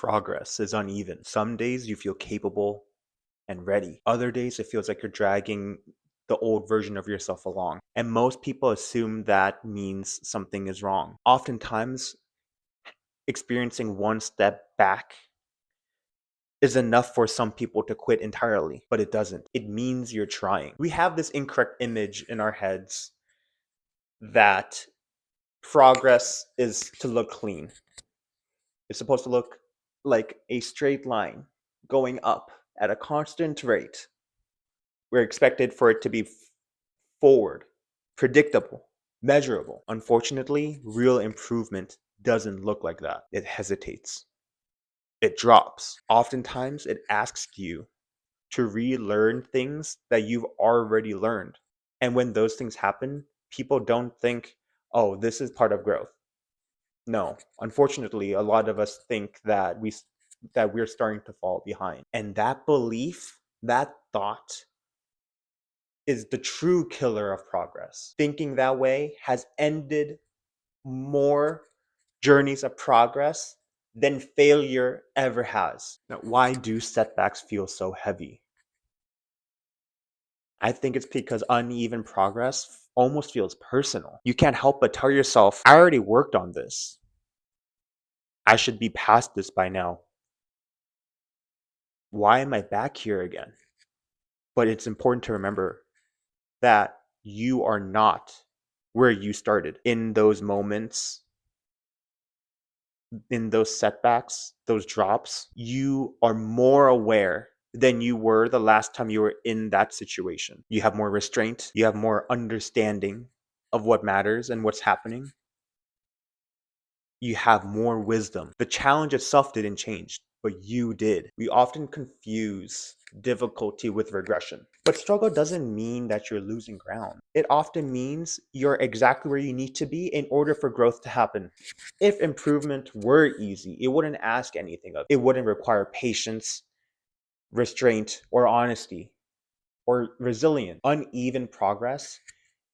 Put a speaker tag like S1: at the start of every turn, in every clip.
S1: Progress is uneven. Some days you feel capable and ready. Other days it feels like you're dragging the old version of yourself along. And most people assume that means something is wrong. Oftentimes, experiencing one step back is enough for some people to quit entirely, but it doesn't. It means you're trying. We have this incorrect image in our heads that progress is to look clean. It's supposed to look like a straight line going up at a constant rate. We're expected for it to be forward, predictable, measurable. Unfortunately, real improvement doesn't look like that. It hesitates. It drops. Oftentimes, it asks you to relearn things that you've already learned. And when those things happen, people don't think, oh, this is part of growth. No, unfortunately, a lot of us think that we're starting to fall behind. And that belief, that thought is the true killer of progress. Thinking that way has ended more journeys of progress than failure ever has. Now, why do setbacks feel so heavy? I think it's because uneven progress almost feels personal. You can't help but tell yourself, I already worked on this. I should be past this by now. Why am I back here again? But it's important to remember that you are not where you started. In those moments, in those setbacks, those drops, you are more aware than you were the last time you were in that situation. You have more restraint, you have more understanding of what matters and what's happening. You have more wisdom. The challenge itself didn't change, but you did. We often confuse difficulty with regression. But struggle doesn't mean that you're losing ground. It often means you're exactly where you need to be in order for growth to happen. If improvement were easy, it wouldn't ask anything of it. It wouldn't require patience, restraint, or honesty, or resilience. Uneven progress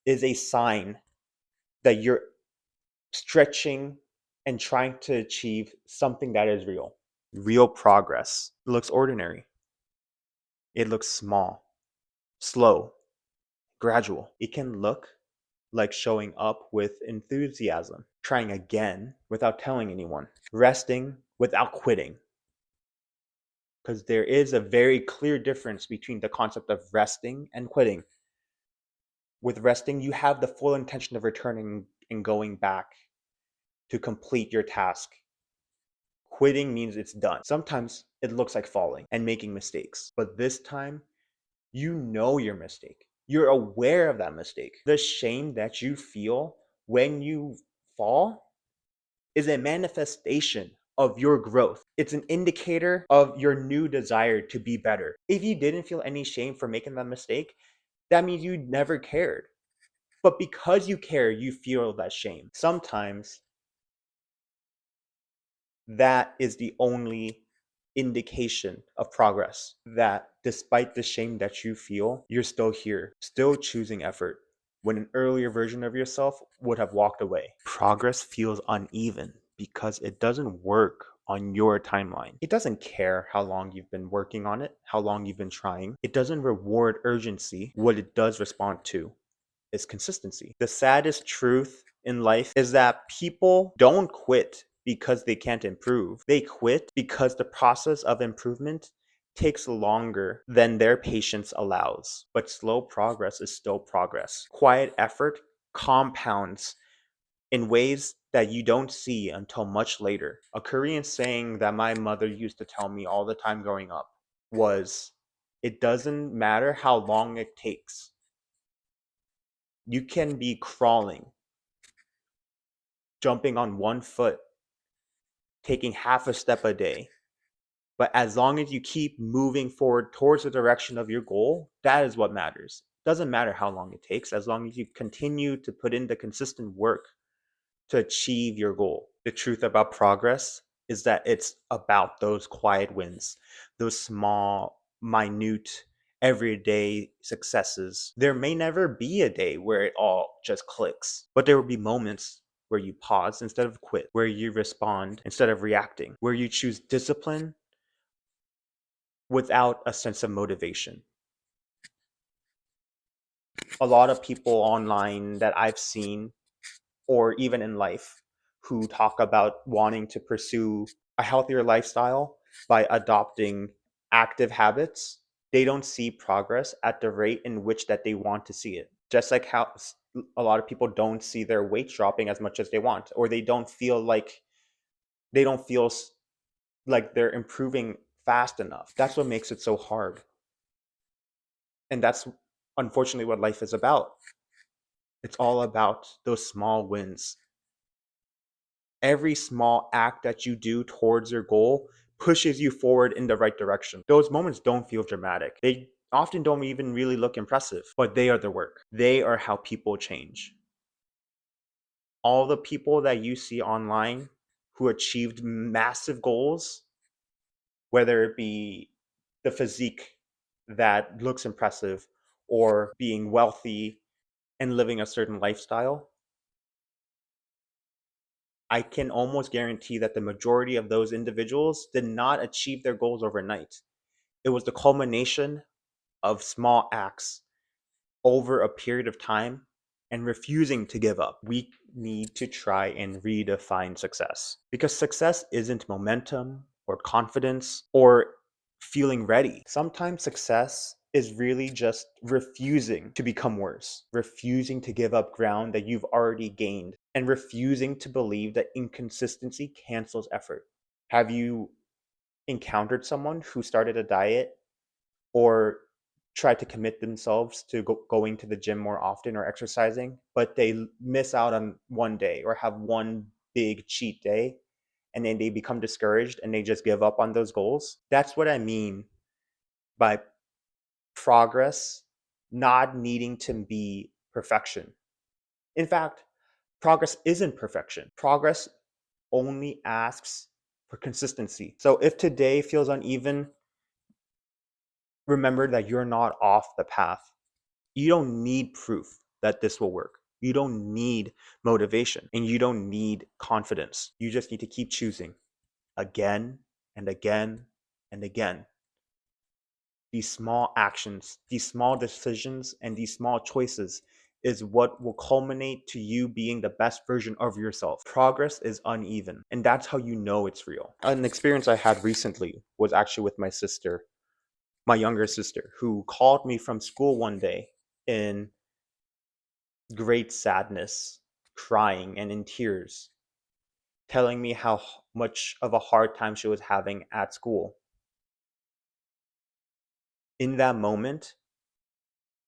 S1: is a sign that you're stretching and trying to achieve something that is real. Real progress looks ordinary. It looks small, slow, gradual. It can look like showing up with enthusiasm, trying again without telling anyone, resting without quitting. Because there is a very clear difference between the concept of resting and quitting. With resting, you have the full intention of returning and going back to complete your task. Quitting means it's done. Sometimes it looks like falling and making mistakes, but this time you know your mistake. You're aware of that mistake. The shame that you feel when you fall is a manifestation of your growth. It's an indicator of your new desire to be better. If you didn't feel any shame for making that mistake, that means you never cared. But because you care, you feel that shame. Sometimes that is the only indication of progress, that despite the shame that you feel, you're still here, still choosing effort when an earlier version of yourself would have walked away. Progress feels uneven because it doesn't work on your timeline. It doesn't care how long you've been working on it, how long you've been trying. It doesn't reward urgency. What it does respond to is consistency. The saddest truth in life is that people don't quit because they can't improve. They quit because the process of improvement takes longer than their patience allows. But slow progress is still progress. Quiet effort compounds in ways that you don't see until much later. A Korean saying that my mother used to tell me all the time growing up was, it doesn't matter how long it takes. You can be crawling, jumping on one foot, taking half a step a day. But as long as you keep moving forward towards the direction of your goal, that is what matters. Doesn't matter how long it takes, as long as you continue to put in the consistent work to achieve your goal. The truth about progress is that it's about those quiet wins, those small, minute, everyday successes. There may never be a day where it all just clicks, but there will be moments where you pause instead of quit, where you respond instead of reacting, where you choose discipline without a sense of motivation. A lot of people online that I've seen, or even in life, who talk about wanting to pursue a healthier lifestyle by adopting active habits, they don't see progress at the rate in which that they want to see it. Just like how a lot of people don't see their weight dropping as much as they want, or they don't feel like they're improving fast enough. That's what makes it so hard. And that's unfortunately what life is about. It's all about those small wins. Every small act that you do towards your goal pushes you forward in the right direction. Those moments don't feel dramatic. They often don't even really look impressive, but they are the work. They are how people change. All the people that you see online who achieved massive goals, whether it be the physique that looks impressive or being wealthy and living a certain lifestyle, I can almost guarantee that the majority of those individuals did not achieve their goals overnight. It was the culmination of small acts over a period of time and refusing to give up. We need to try and redefine success because success isn't momentum or confidence or feeling ready. Sometimes success is really just refusing to become worse, refusing to give up ground that you've already gained, and refusing to believe that inconsistency cancels effort. Have you encountered someone who started a diet or try to commit themselves to going to the gym more often or exercising, but they miss out on one day or have one big cheat day and then they become discouraged and they just give up on those goals? That's what I mean by progress not needing to be perfection. In fact, progress isn't perfection. Progress only asks for consistency. So if today feels uneven, remember that you're not off the path. You don't need proof that this will work. You don't need motivation and you don't need confidence. You just need to keep choosing again and again and again. These small actions, these small decisions, and these small choices is what will culminate to you being the best version of yourself. Progress is uneven, and that's how you know it's real. An experience I had recently was actually with my sister, my younger sister, who called me from school one day in great sadness, crying and in tears, telling me how much of a hard time she was having at school. In that moment,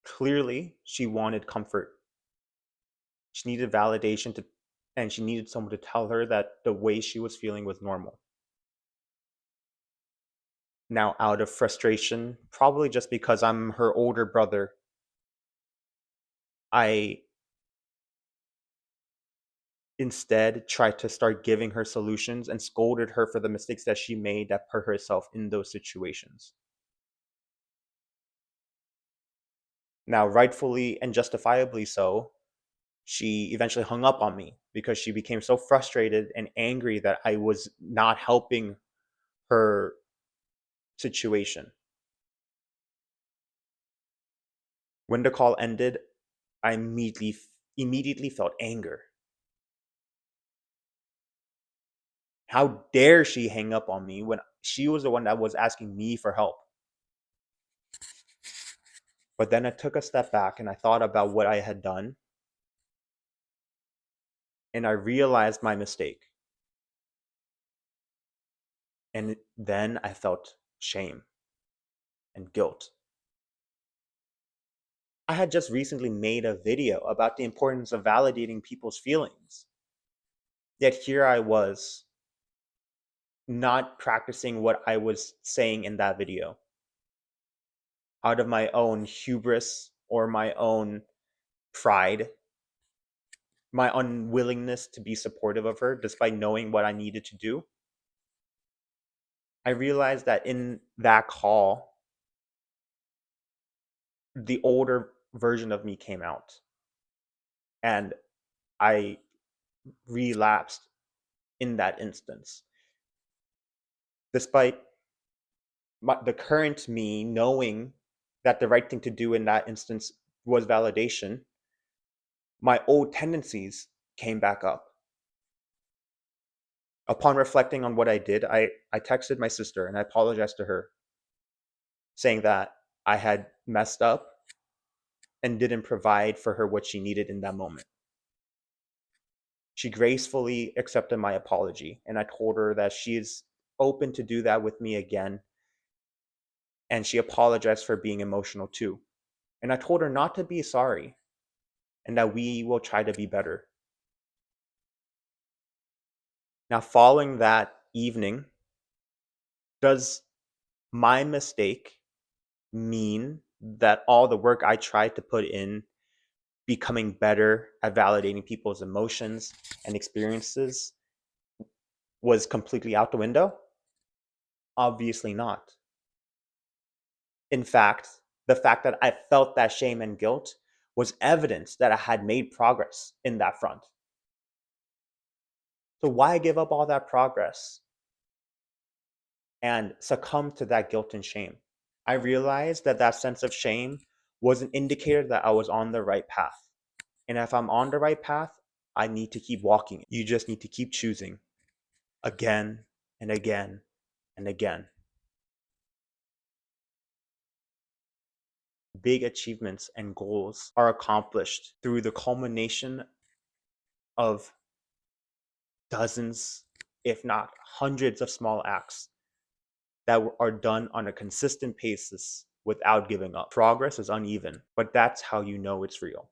S1: clearly she wanted comfort. She needed validation to, and she needed someone to tell her that the way she was feeling was normal. Now, out of frustration, probably just because I'm her older brother, I instead tried to start giving her solutions and scolded her for the mistakes that she made that put herself in those situations. Now, rightfully and justifiably so, she eventually hung up on me because she became so frustrated and angry that I was not helping her situation. When the call ended, I immediately felt anger. How dare she hang up on me when she was the one that was asking me for help? But then I took a step back and I thought about what I had done and I realized my mistake. And then I felt shame and guilt. I had just recently made a video about the importance of validating people's feelings. Yet here I was, not practicing what I was saying in that video out of my own hubris or my own pride, my unwillingness to be supportive of her despite knowing what I needed to do. I realized that in that call, the older version of me came out. And I relapsed in that instance. Despite the current me knowing that the right thing to do in that instance was validation, my old tendencies came back up. Upon reflecting on what I did, I texted my sister and I apologized to her, saying that I had messed up and didn't provide for her what she needed in that moment. She gracefully accepted my apology, and I told her that she is open to do that with me again, and she apologized for being emotional too. And I told her not to be sorry and that we will try to be better. Now, following that evening, does my mistake mean that all the work I tried to put in becoming better at validating people's emotions and experiences was completely out the window? Obviously not. In fact, the fact that I felt that shame and guilt was evidence that I had made progress in that front. So why give up all that progress and succumb to that guilt and shame? I realized that that sense of shame was an indicator that I was on the right path. And if I'm on the right path, I need to keep walking. You just need to keep choosing again and again and again. Big achievements and goals are accomplished through the culmination of dozens, if not hundreds, of small acts that are done on a consistent basis without giving up. Progress is uneven, but that's how you know it's real.